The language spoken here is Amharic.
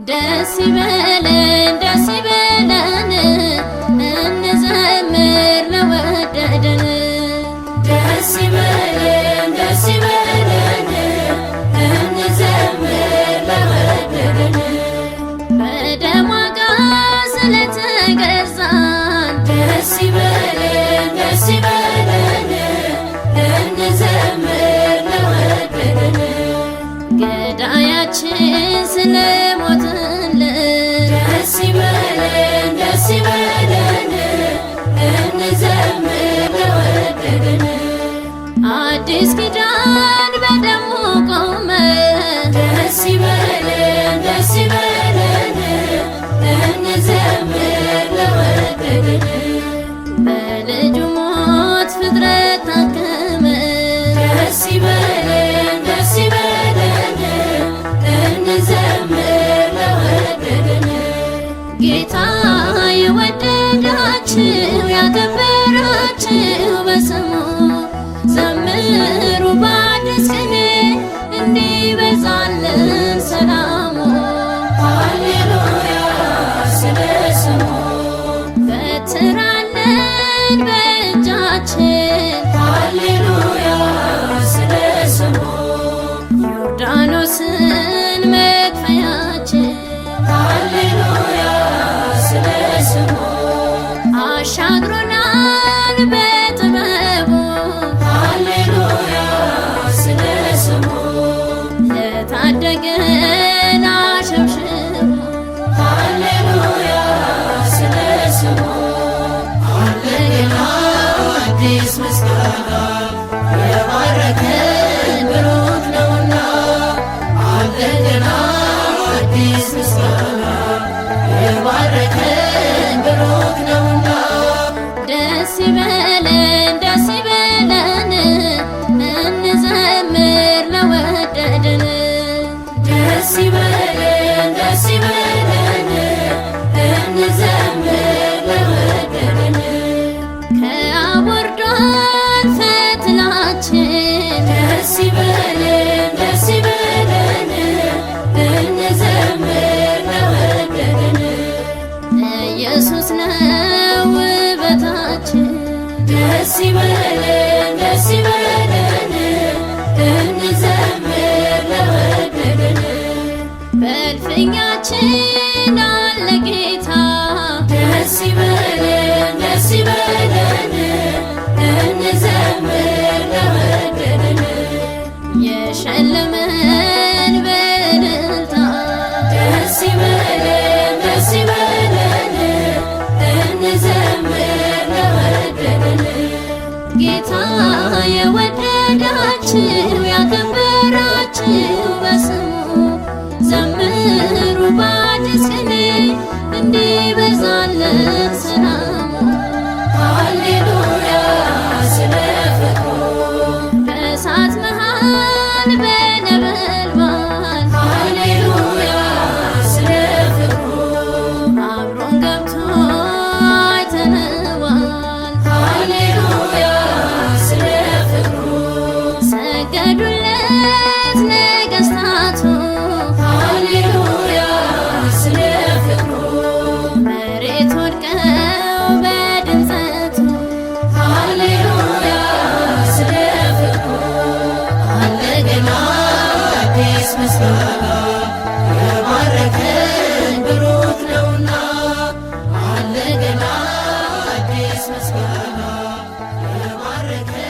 ደስ ይበለን ደስ ይበለን እንዘምር ለወደደን ደስ ይበለን ደስ ይበለን እንዘምር ለወደደን በደም ዋጋ ስለተገዛን ደስ ይበለን ደስ ይበለን እንዘምር ለወደደን ገዳያችን ስለሞተልን ደስ ይበለን ደስ ይበለን እንዘምር ለወደደን አዲስ ኪዳን በደሙ ቆመ ደስ ይበለን ደስ ይበለን እንዘምር ለወደደን በልጁ ሞት ፍጥረት ታከመ ደስ ይበለን ደስ ይበለን እንዘምር ለወደደን ጌታ የወደዳችሁ ያከበራችሁ በስሙ ዘምሩ በአዲስ ቅኔ እንዲበዛልን ሰላሙ ሃሌሉያ ስለ ስሙ በትራለን በእጃችን ሃሌሉያ ስለ ስሙ ዮርዳኖስን መክፈያችን ሃሌሉያ ስለ ስሙ አሻግሮናል በጥበቡ ሃሌሉያ ስለ ስሙ ለታደገን አሸብሽቡ ሃሌሉያ ስለ ስሙ እንደገና አዲስ ምስጋና የባረከን ብሩክ ነውና እንደገና አዲስ ምስጋና የባረከን ብሩክ ነውና ደስ ይበለን ደስ ይበለን እንዘምር ለወደደን ደስ ይበለን ደስ ይበለን እንዘምር ለወደደን ከአብ ወርዷል ፈትላችን ደስ ይበለን ደስ ይበለን እንዘምር ለወደደን ኢየሱስ ነው ውበታችን ደስ ይበለን ደስ ይበለን እንዘምር ለወደደን በእልፍኛችን አለ ጌታ ደስ ይበለን ደስ ይበለን እንዘምር ለወደደን የሸለመን በእልልታ ደስ ይበለን ደስ ይበለን እንዘምር ለወደደን ጌታ የወደዳችሁ ያከበራችሁ በስሙ ዘምሩ በአዲስ ቅኔ እንዲበዛልን ሰላሙ ሃሌሉያ ስለ ፍቅሩ በእሳት መሃል በነበልባል ሃሌሉያ ስለ ፍቅሩ አብሮን ገብቶ አይተነዋል ሃሌሉያ ስለ ፍቅሩ ሰገዱለት ነገሥታቱ ሃሌሉያ ስለ ፍቅሩ መሬት ወድቀው በድንጸቱ ሃሌሉያ ስለ ፍቅሩ አለ ገና አዲስ ምስጋና የባረከን ብሩክ ነውና አለ ገና አዲስ ምስጋና የባረከን